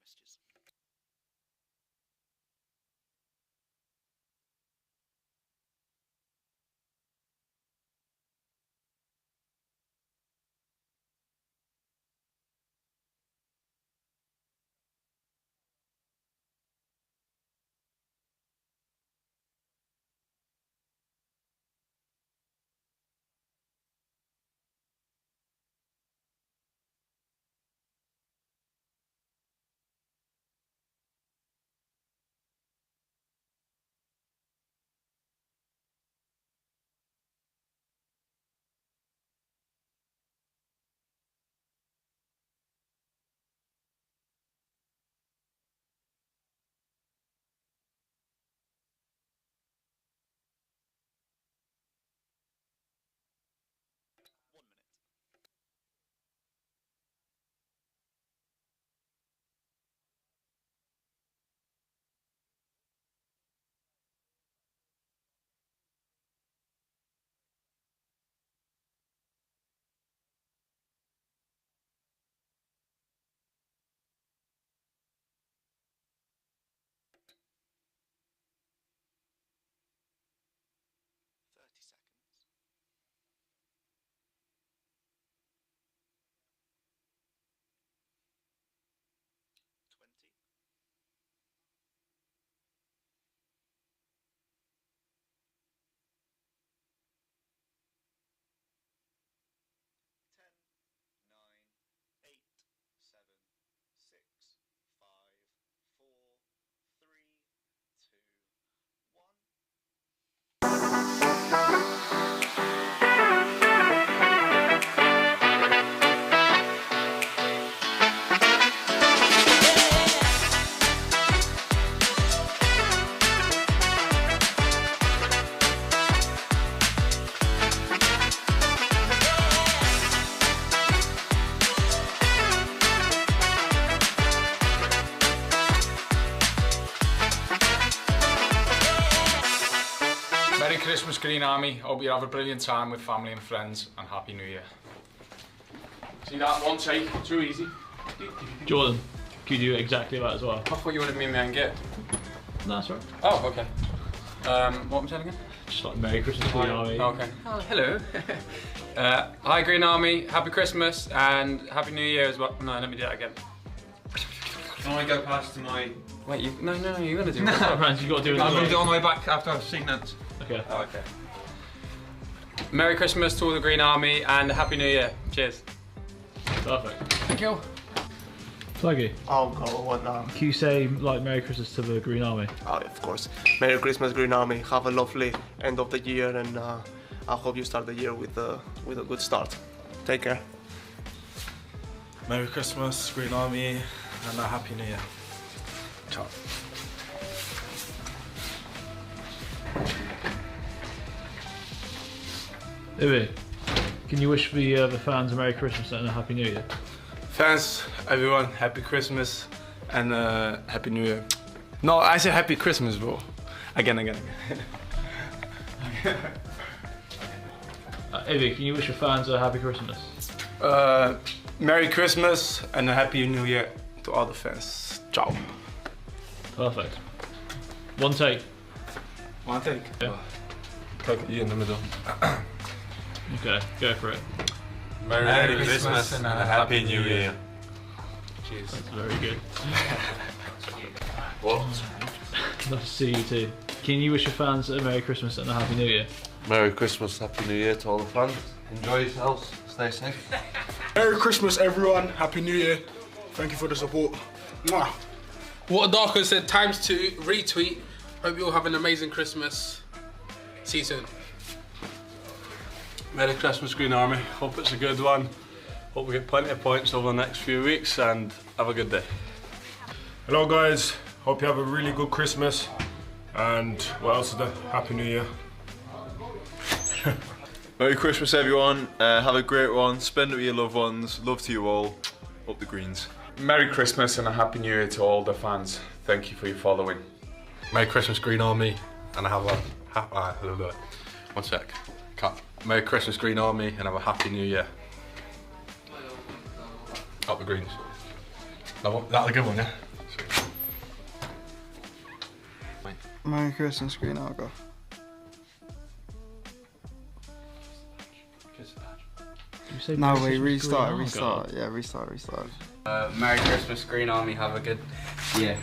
messages. Seconds. 20. 10, 9, 8, 7, 6, 5, 4, 3, 2, 1. Merry Christmas, Green Army. Hope you have a brilliant time with family and friends, and Happy New Year. See that? One take, too easy. Jordan, could you do exactly that as well? I thought you wanted me and get. No, that's right. Oh, okay. What am I saying again? Just like Merry Christmas, Green Army. Okay. Oh, hello. Hi, Green Army. Happy Christmas and Happy New Year as well. No, let me do that again. Can I go past to my... Wait, no, you're gonna do it. No, Franz, you got to do it. I'm going to do it on the way back after I've seen that. Okay. Oh, okay. Merry Christmas to all the Green Army and Happy New Year. Cheers. Perfect. Thank you. Flaggy, Oh god, what now? can you say like Merry Christmas to the Green Army? Oh, of course. Merry Christmas, Green Army. Have a lovely end of the year, and I hope you start the year with a good start. Take care. Merry Christmas, Green Army, and a Happy New Year. Ciao. Ibi, can you wish the fans a Merry Christmas and a Happy New Year? Fans, everyone, Happy Christmas and Happy New Year. No, I say Happy Christmas, bro. Again. Ibi, can you wish your fans a Happy Christmas? Merry Christmas and a Happy New Year to all the fans. Ciao. Perfect. One take. One take. Yeah. Kijk hier in the middle. Okay, go for it. Merry Christmas and a Happy New Year. Cheers. That's very good. What? Nice to see you too. Can you wish your fans a Merry Christmas and a Happy New Year? Merry Christmas, Happy New Year to all the fans. Enjoy yourselves, stay safe. Merry Christmas, everyone. Happy New Year. Thank you for the support. Mwah. Water Darker said, times 2, retweet. Hope you all have an amazing Christmas. See you soon. Merry Christmas, Green Army. Hope it's a good one. Hope we get plenty of points over the next few weeks and have a good day. Hello, guys. Hope you have a really good Christmas. And what else is there? Happy New Year. Merry Christmas, everyone. Have a great one. Spend it with your loved ones. Love to you all. Up the Greens. Merry Christmas and a Happy New Year to all the fans. Thank you for your following. Merry Christmas, Green Army, and I have a... one sec. Cut. Merry Christmas, Green Army, and have a Happy New Year. Up the Greens. That's a good one, yeah? Merry Christmas, Green Argyle. No, wait, restart. Yeah, restart. Merry Christmas, Green Army. Have a good year.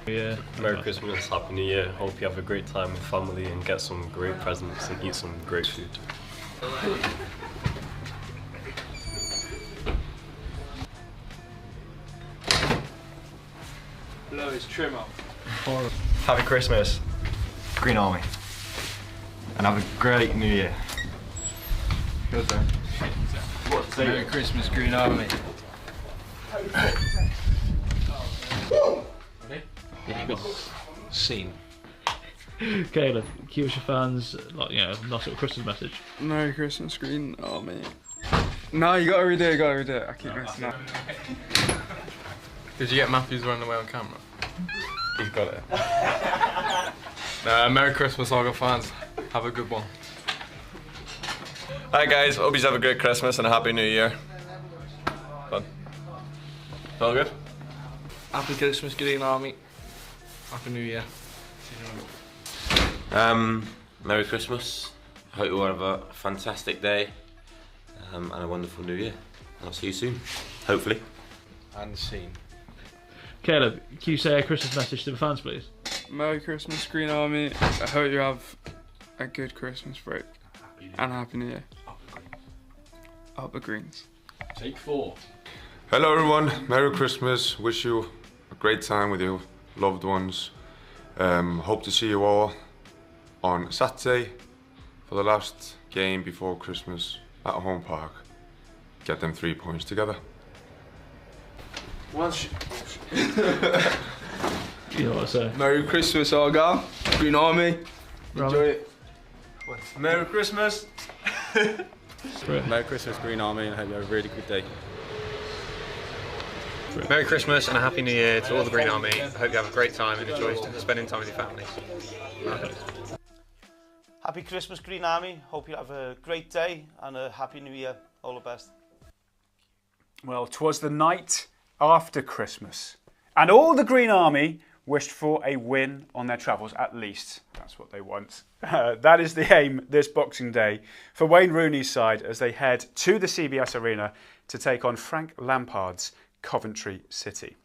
Yeah. Merry Christmas, Happy New Year. Hope you have a great time with family and get some great presents and eat some great food. Blow his trim up. Happy Christmas, Green Army. And have a great New Year. Good then. Merry Christmas, Green Army. Scene. Caleb, give us your fans, like, you know, nice little Christmas message. Merry Christmas, Green Army. No, you gotta redo it, I keep messing up. Did you get Matthews running away on camera? He's got it. Merry Christmas, Argyle fans. Have a good one. Hi guys, hope you have a great Christmas and a happy New Year. Fun. All good? Happy Christmas, Green Army. Happy New Year. Merry Christmas. I hope you all have a fantastic day and a wonderful New Year. I'll see you soon, hopefully. And scene. Caleb, can you say a Christmas message to the fans, please? Merry Christmas, Green Army. I hope you have a good Christmas break and a happy New Year. Up the Greens. Take 4. Hello everyone, Merry Christmas. Wish you a great time with your loved ones. Hope to see you all on Saturday for the last game before Christmas at home park. Get them 3 points together. You know what I say. Merry Christmas, Argyle. Green Army. Enjoy it. Merry Christmas. Merry Christmas, Green Army, and I hope you have a really good day. Merry Christmas and a Happy New Year to all the Green Army. I hope you have a great time and enjoy spending time with your family. Happy Christmas, Green Army. Hope you have a great day and a happy New Year. All the best. Well, 'twas the night after Christmas, and all the Green Army wished for a win on their travels, at least. That's what they want. That is the aim this Boxing Day for Wayne Rooney's side as they head to the CBS Arena to take on Frank Lampard's Coventry City.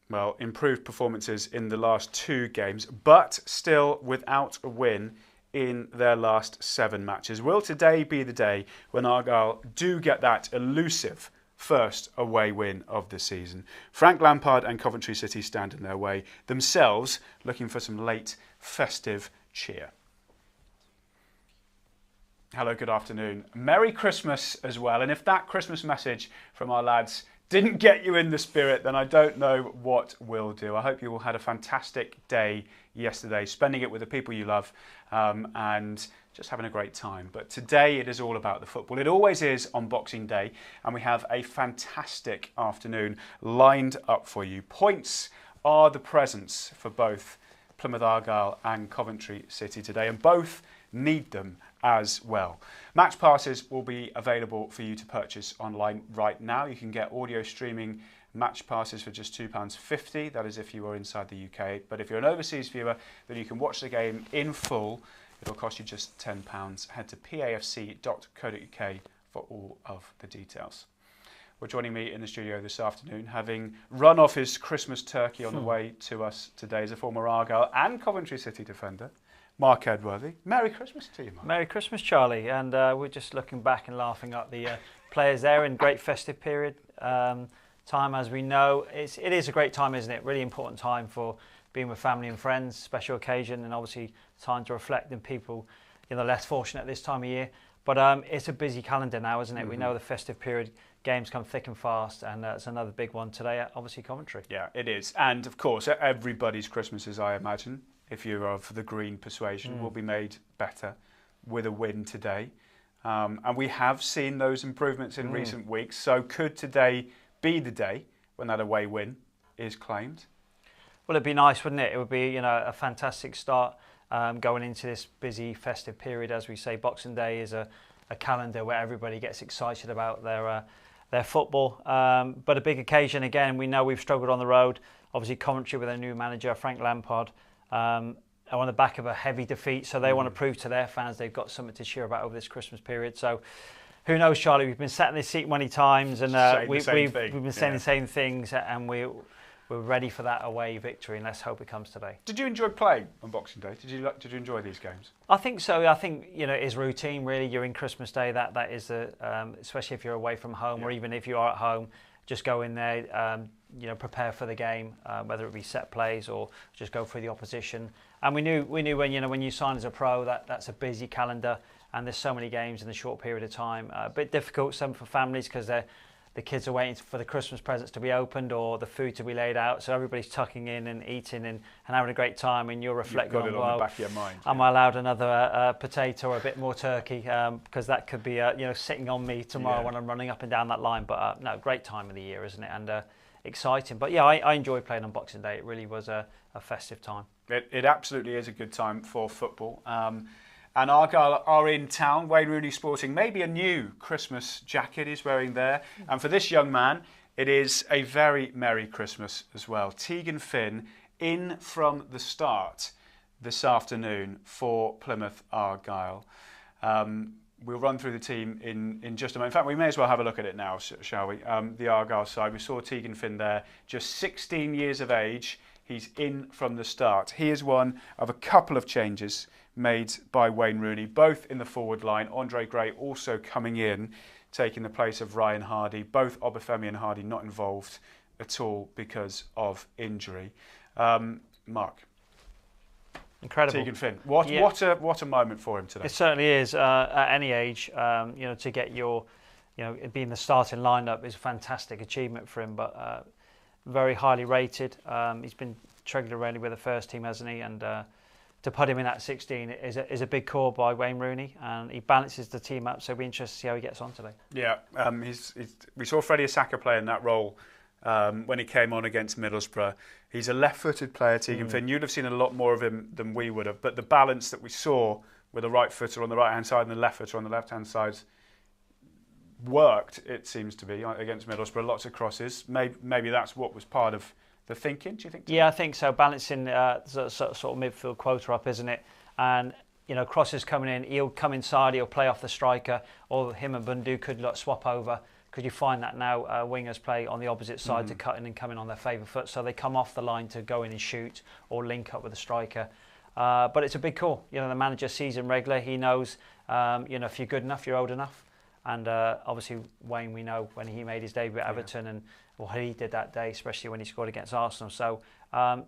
Well, improved performances in the last 2 games, but still without a win in their last 7 matches. Will today be the day when Argyle do get that elusive first away win of the season? Frank Lampard and Coventry City stand in their way, themselves looking for some late festive cheer. Hello, good afternoon. Merry Christmas as well. And if that Christmas message from our lads didn't get you in the spirit, then I don't know what will do. I hope you all had a fantastic day yesterday, spending it with the people you love and just having a great time. But today it is all about the football. It always is on Boxing Day, and we have a fantastic afternoon lined up for you. Points are the presents for both Plymouth Argyle and Coventry City today, and both need them as well. Match passes will be available for you to purchase online right now. You can get audio streaming match passes for just £2.50. That is if you are inside the UK. But if you're an overseas viewer, then you can watch the game in full. It'll cost you just £10. Head to pafc.co.uk for all of the details. Well, joining me in the studio this afternoon, having run off his Christmas turkey on the way to us today, is a former Argyle and Coventry City defender, Mark Edworthy. Merry Christmas to you, Mark. Merry Christmas, Charlie. And we're just looking back and laughing at the players there in great festive period. Time, as we know, it is a great time, isn't it? Really important time for being with family and friends, special occasion, and obviously time to reflect on people, less fortunate at this time of year. But it's a busy calendar now, isn't it? Mm-hmm. We know the festive period games come thick and fast, and it's another big one today at obviously Coventry. Yeah, it is. And of course, everybody's Christmases, I imagine, if you're of the green persuasion, will be made better with a win today. And we have seen those improvements in recent weeks. So could today be the day when that away win is claimed? Well, it'd be nice, wouldn't it? It would be, a fantastic start going into this busy festive period. As we say, Boxing Day is a a calendar where everybody gets excited about their football. But a big occasion again. We know we've struggled on the road. Obviously, Coventry with their new manager, Frank Lampard, are on the back of a heavy defeat, so they want to prove to their fans they've got something to cheer about over this Christmas period. So, who knows, Charlie? We've been sat in this seat many times, and we've been saying the same things, and we're ready for that away victory, and let's hope it comes today. Did you enjoy playing on Boxing Day? Did you enjoy these games? I think so. I think it is routine. Really, you're in Christmas Day. That is especially if you're away from home, or even if you are at home, just go in there. Prepare for the game, whether it be set plays or just go through the opposition. And we knew when you sign as a pro that's a busy calendar, and there's so many games in a short period of time. A bit difficult some for families because the kids are waiting for the Christmas presents to be opened or the food to be laid out. So everybody's tucking in and eating and having a great time, and you're reflecting on, the back of your mind. Am I allowed another potato or a bit more turkey? Because that could be sitting on me tomorrow when I'm running up and down that line. But no, great time of the year, isn't it? And exciting. But yeah, I enjoyed playing on Boxing Day. It really was a festive time. It absolutely is a good time for football. And Argyle are in town. Wayne Rooney sporting maybe a new Christmas jacket he's wearing there. And for this young man, it is a very Merry Christmas as well. Tegan Finn in from the start this afternoon for Plymouth Argyle. We'll run through the team in just a moment. In fact, we may as well have a look at it now, shall we? The Argyle side. We saw Tegan Finn there, just 16 years of age. He's in from the start. He is one of a couple of changes made by Wayne Rooney, both in the forward line. Andre Gray also coming in, taking the place of Ryan Hardy. Both Obafemi and Hardy not involved at all because of injury. Mark. Incredible. Tegan Finn. What a moment for him today. It certainly is. At any age, to get being the starting lineup is a fantastic achievement for him. But very highly rated. He's been regularly with the first team, hasn't he? And to put him in at 16 is a big call by Wayne Rooney, and he balances the team up. So we'll be interested to see how he gets on today. Yeah, we saw Freddie Asaka play in that role when he came on against Middlesbrough. He's a left-footed player, Tegan Finn. You'd have seen a lot more of him than we would have. But the balance that we saw with a right footer on the right-hand side and the left footer on the left-hand side worked, it seems to be, against Middlesbrough. Lots of crosses. Maybe that's what was part of the thinking, do you think? Yeah, I think so. Balancing sort of midfield quota up, isn't it? And crosses coming in, he'll come inside, he'll play off the striker, or him and Bundu could swap over. Because you find that now wingers play on the opposite side to cut in and come in on their favourite foot, so they come off the line to go in and shoot or link up with the striker. But it's a big call. The manager sees him regularly. He knows, if you're good enough, you're old enough. And obviously, Wayne, we know when he made his debut at Everton and what he did that day, especially when he scored against Arsenal. So,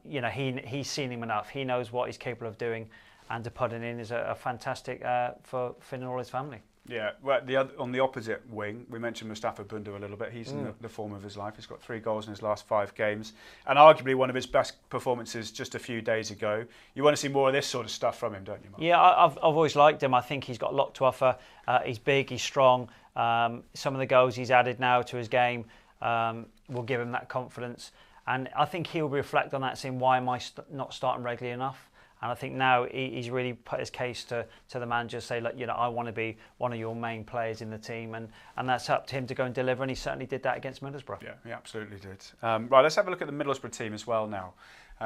he's seen him enough. He knows what he's capable of doing, and to put it in is a fantastic for Finn and all his family. Yeah, well, on the opposite wing, we mentioned Mustafa Bundu a little bit. He's in the form of his life. He's got 3 goals in his last 5 games, and arguably one of his best performances just a few days ago. You want to see more of this sort of stuff from him, don't you, Mark? Yeah, I've always liked him. I think he's got a lot to offer. He's big, he's strong. Some of the goals he's added now to his game will give him that confidence. And I think he'll reflect on that, saying, why am I not starting regularly enough? And I think now he's really put his case to the manager, say, look, I want to be one of your main players in the team, and that's up to him to go and deliver, and he certainly did that against Middlesbrough. Yeah, he absolutely did. Right, let's have a look at the Middlesbrough team as well now,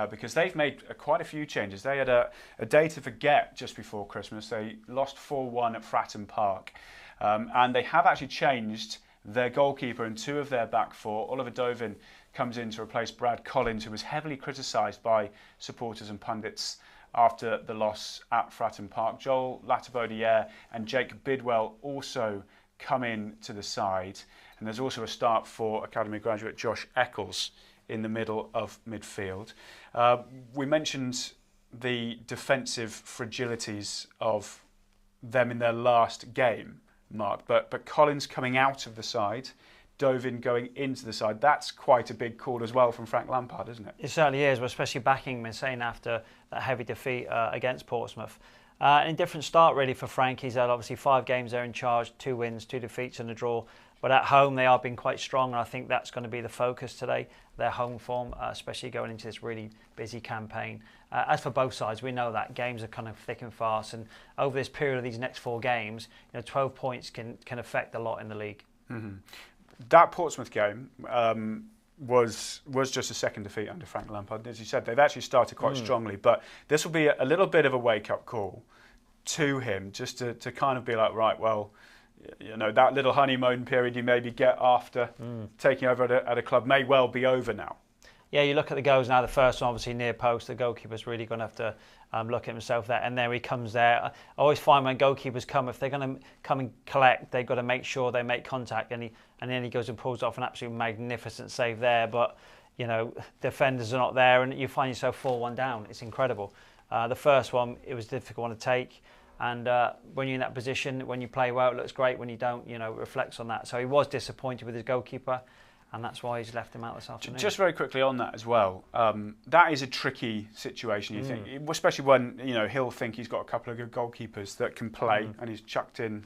because they've made quite a few changes. They had a day to forget just before Christmas. They lost 4-1 at Fratton Park, and they have actually changed their goalkeeper and 2 of their back 4. Oliver Dovin comes in to replace Brad Collins, who was heavily criticised by supporters and pundits after the loss at Fratton Park. Joel Latibodiere and Jake Bidwell also come in to the side. And there's also a start for Academy graduate Josh Eccles in the middle of midfield. We mentioned the defensive fragilities of them in their last game, Mark, but Collins coming out of the side, Dovin going into the side, that's quite a big call as well from Frank Lampard, isn't it? It certainly is, especially backing him and saying after that heavy defeat against Portsmouth. A different start really for Frank. He's had obviously 5 games there in charge, 2 wins, 2 defeats and a draw. But at home, they are being quite strong, and I think that's going to be the focus today, their home form, especially going into this really busy campaign. As for both sides, we know that games are kind of thick and fast, and over this period of these next 4 games, 12 points can affect a lot in the league. Mm-hmm. That Portsmouth game was just a second defeat under Frank Lampard. As you said, they've actually started quite strongly, but this will be a little bit of a wake-up call to him, just to kind of be like, right, well, that little honeymoon period you maybe get after taking over at a club may well be over now. Yeah, you look at the goals now. The first one, obviously near post, the goalkeeper's really going to have to look at himself there. And there he comes there. I always find when goalkeepers come, if they're going to come and collect, they've got to make sure they make contact. And then he goes and pulls off an absolute magnificent save there. But, defenders are not there, and you find yourself 4-1 down. It's incredible. The first one, it was a difficult one to take. And when you're in that position, when you play well, it looks great. When you don't, it reflects on that. So he was disappointed with his goalkeeper, and that's why he's left him out this afternoon. Just very quickly on that as well, that is a tricky situation, you think, especially when he'll think he's got a couple of good goalkeepers that can play, and he's chucked in,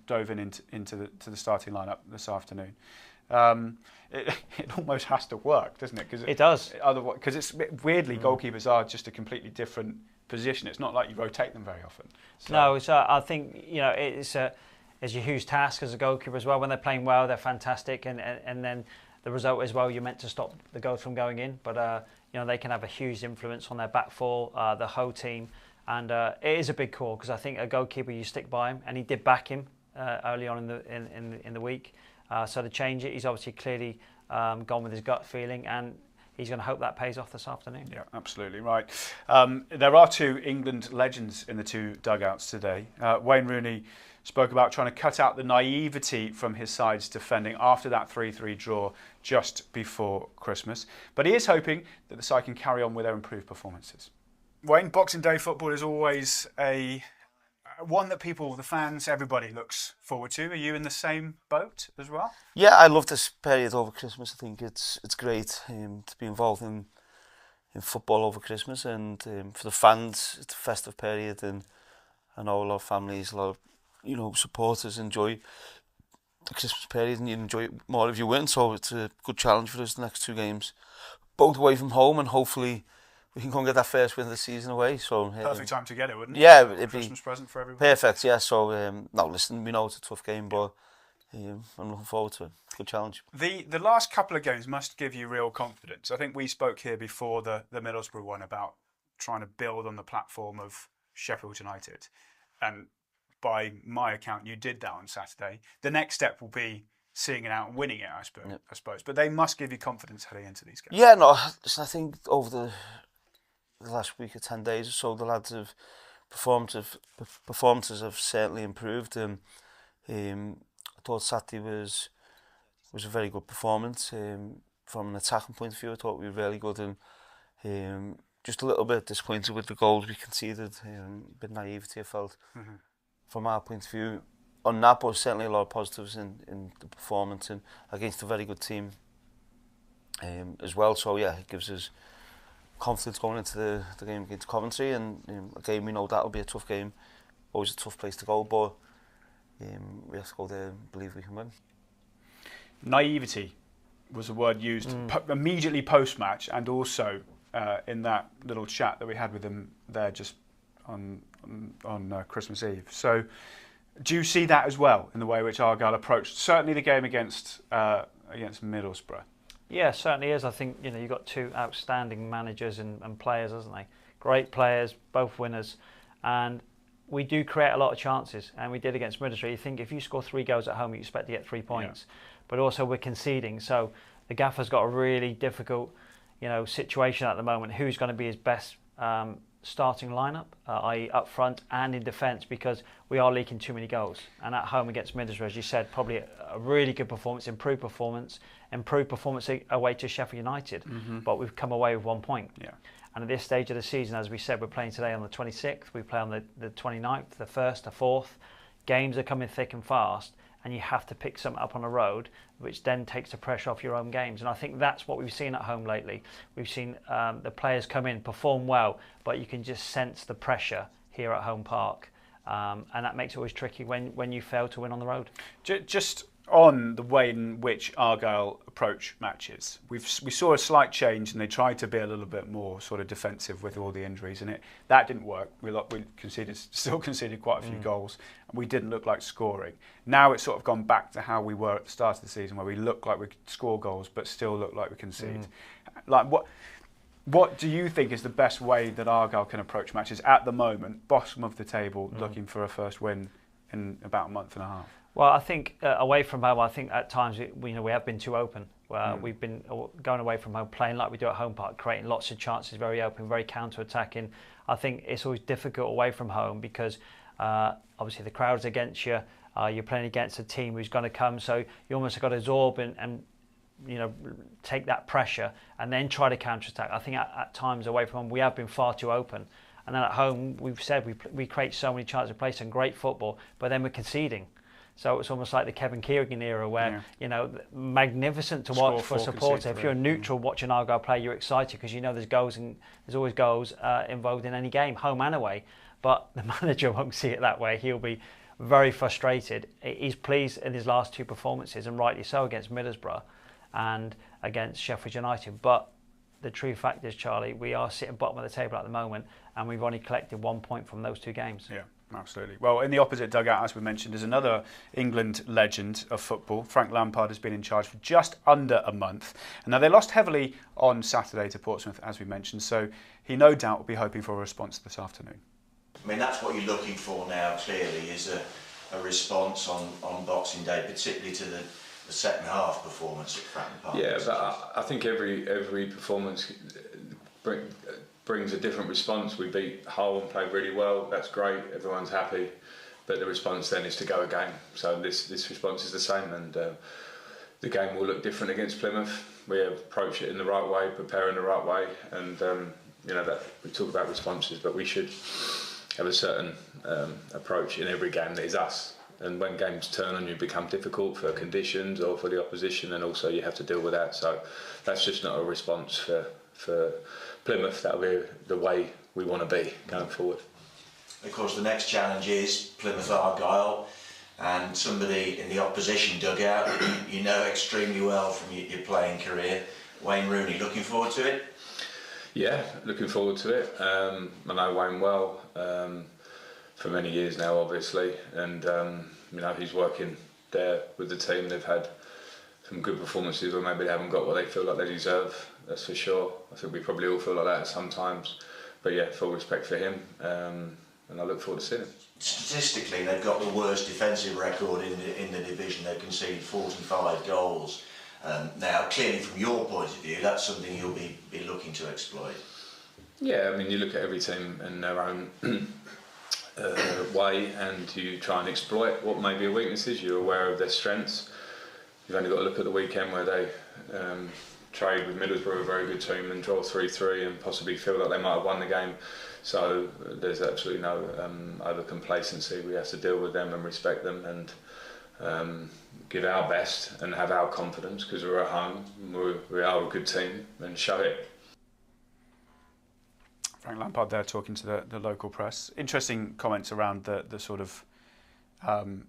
dove in into the starting lineup this afternoon. It almost has to work, doesn't it? Cause it does. Otherwise, because it's weirdly, goalkeepers are just a completely different position. It's not like you rotate them very often. So. No, I think it's a huge task as a goalkeeper as well. When they're playing well, they're fantastic, and then the result as well, you're meant to stop the goals from going in. But they can have a huge influence on their back four, the whole team, and it is a big call because I think a goalkeeper, you stick by him, and he did back him early on in the week. So to change it, he's obviously clearly gone with his gut feeling, and he's going to hope that pays off this afternoon. Yeah, absolutely right. There are 2 England legends in the 2 dugouts today. Wayne Rooney spoke about trying to cut out the naivety from his side's defending after that 3-3 draw just before Christmas. But he is hoping that the side can carry on with their improved performances. Wayne, Boxing Day football is always one that people, the fans, everybody looks forward to. Are you in the same boat as well? Yeah, I love this period over Christmas. I think it's great to be involved in football over Christmas, and for the fans, it's a festive period, and I know a lot of families, a lot of supporters enjoy the Christmas period, and you enjoy it more if you win. So it's a good challenge for us the next 2 games, both away from home, and hopefully we can go and get that first win of the season away. So perfect time to get it, wouldn't it? Yeah, it'd be Christmas present for everyone. Perfect, yeah. So no, listen, we know it's a tough game, but I'm looking forward to it. Good challenge. The last couple of games must give you real confidence. I think we spoke here before the Middlesbrough one about trying to build on the platform of Sheffield United, and by my account, you did that on Saturday. The next step will be seeing it out and winning it, I suppose. But they must give you confidence heading into these games. Yeah, no, listen, I think over the last week or 10 days or so, the lads have performances have certainly improved. I thought Saturday was a very good performance. From an attacking point of view, I thought we were really good, and just a little bit disappointed with the goals we conceded. A bit naivety, I felt, from our point of view on that, but certainly a lot of positives in the performance and against a very good team as well. So yeah, it gives us confidence going into the game against Coventry, and again, we know that'll be a tough game, always a tough place to go, but we have to go there and believe we can win. Naivety was a word used immediately post-match, and also in that little chat that we had with them there just on Christmas Eve. So do you see that as well in the way which Argyle approached certainly the game against Middlesbrough? Yeah, certainly is. I think you've got 2 outstanding managers and players, hasn't they? Great players, both winners, and we do create a lot of chances, and we did against Middlesbrough. You think if you score 3 goals at home, you expect to get 3 points, but also we're conceding. So the gaffer's got a really difficult, situation at the moment. Who's going to be his best starting lineup, i.e. up front and in defence, because we are leaking too many goals. And at home against Middlesbrough, as you said, probably a really good performance, improved performance away to Sheffield United, but we've come away with 1 point. Yeah. And at this stage of the season, as we said, we're playing today on the 26th, we play on the 29th, the 1st, the 4th. Games are coming thick and fast, and you have to pick something up on the road, which then takes the pressure off your own games. And I think that's what we've seen at home lately. We've seen the players come in, perform well, but you can just sense the pressure here at Home Park. And that makes it always tricky when you fail to win on the road. Just on the way in which Argyle approach matches. We saw a slight change, and they tried to be a little bit more sort of defensive with all the injuries, and that didn't work. We still conceded quite a few goals, and we didn't look like scoring. Now it's sort of gone back to how we were at the start of the season, where we look like we could score goals, but still look like we concede. Like what do you think is the best way that Argyle can approach matches at the moment, bottom of the table, looking for a first win in about a month and a half? Well, I think away from home, I think at times we have been too open. We've been going away from home, playing like we do at home park, creating lots of chances, very open, very counter-attacking. I think it's always difficult away from home because obviously the crowd's against you. You're playing against a team who's going to come, so you almost got to absorb and take that pressure and then try to counter-attack. I think at times away from home we have been far too open. And then at home, we've said we create so many chances, we play some great football, but then we're conceding. So it's almost like the Kevin Keegan era where, magnificent to watch for a supporter. If you're a neutral watching Argyle play, you're excited because there's always goals involved in any game, home and away. But the manager won't see it that way. He'll be very frustrated. He's pleased in his last two performances, and rightly so, against Middlesbrough and against Sheffield United. But the true fact is, Charlie, we are sitting bottom of the table at the moment, and we've only collected 1 point from those two games. Yeah. Absolutely. Well, in the opposite dugout, as we mentioned, is another England legend of football. Frank Lampard has been in charge for just under a month. And now they lost heavily on Saturday to Portsmouth, as we mentioned, so he no doubt will be hoping for a response this afternoon. I mean, that's what you're looking for now, clearly, is a response on Boxing Day, particularly to the second half performance at Fratton Park. Yeah, but I think every performance brings a different response. We beat Hull and played really well. That's great. Everyone's happy. But the response then is to go again. So this response is the same, and the game will look different against Plymouth. We approach it in the right way, prepare in the right way, and that we talk about responses, but we should have a certain approach in every game that is us. And when games turn on you, become difficult for conditions or for the opposition, and also you have to deal with that. So that's just not a response for Plymouth. That'll be the way we want to be going forward. Of course, the next challenge is Plymouth Argyle, and somebody in the opposition dugout you know extremely well from your playing career, Wayne Rooney. Looking forward to it? Yeah, looking forward to it. I know Wayne well for many years now, obviously, and he's working there with the team. They've had some good performances, or maybe they haven't got what they feel like they deserve. That's for sure. I think we probably all feel like that sometimes. But yeah, full respect for him, and I look forward to seeing him. Statistically, they've got the worst defensive record in the division. They've conceded 45 goals. Now, clearly, from your point of view, that's something you'll be looking to exploit. Yeah, I mean, you look at every team in their own way, and you try and exploit what may be weaknesses. You're aware of their strengths. You've only got to look at the weekend where they trade with Middlesbrough, a very good team, and draw 3-3 and possibly feel like they might have won the game. So there's absolutely no over complacency. We have to deal with them and respect them, and give our best and have our confidence, because we're at home. We are a good team, and show it. Frank Lampard there talking to the local press. Interesting comments around the sort of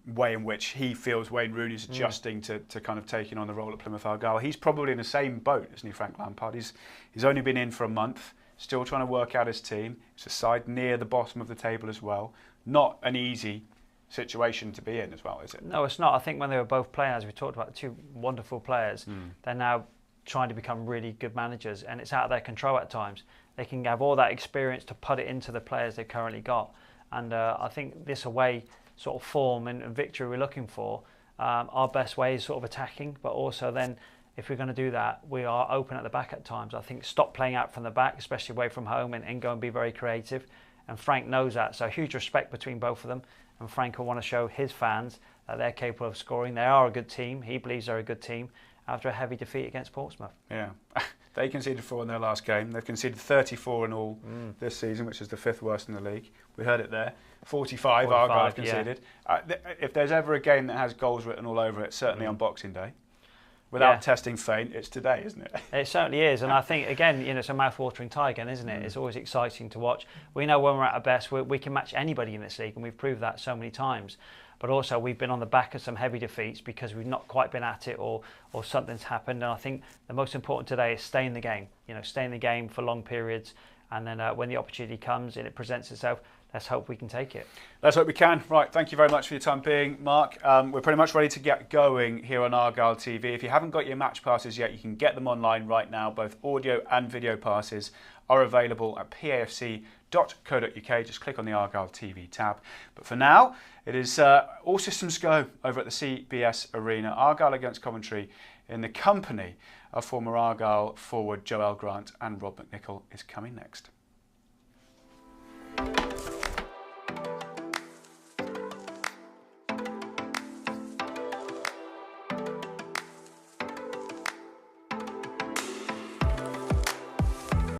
way in which he feels Wayne Rooney's adjusting to kind of taking on the role at Plymouth Argyle. He's probably in the same boat, isn't he, Frank Lampard? He's only been in for a month, still trying to work out his team. It's a side near the bottom of the table as well. Not an easy situation to be in as well, is it? No, it's not. I think when they were both playing, as we talked about, two wonderful players, they're now trying to become really good managers, and it's out of their control at times. They can have all that experience to put it into the players they've currently got. And I think this away sort of form and victory we're looking for, our best way is sort of attacking, but also then if we're going to do that, we are open at the back at times. I think stop playing out from the back, especially away from home, and go and be very creative. And Frank knows that, so huge respect between both of them. And Frank will want to show his fans that they're capable of scoring. They are a good team. He believes they're a good team after a heavy defeat against Portsmouth. Yeah. They conceded 4 in their last game. They've conceded 34 in all this season, which is the 5th worst in the league. We heard it there. 45 Argyle have conceded. Yeah. If there's ever a game that has goals written all over it, certainly on Boxing Day. without testing fate, it's today, isn't it? It certainly is, and I think again, it's a mouth-watering tie again, isn't it? It's always exciting to watch. We know when we're at our best, we can match anybody in this league, and we've proved that so many times. But also, we've been on the back of some heavy defeats because we've not quite been at it, or something's happened. And I think the most important today is stay in the game. Stay in the game for long periods, and then when the opportunity comes and it presents itself, let's hope we can take it. Let's hope we can. Right, thank you very much for your time being, Mark. We're pretty much ready to get going here on Argyle TV. If you haven't got your match passes yet, you can get them online right now. Both audio and video passes are available at pafc.co.uk. Just click on the Argyle TV tab. But for now, it is all systems go over at the CBS Arena. Argyle against Coventry in the company of former Argyle forward Joel Grant and Rob McNichol is coming next.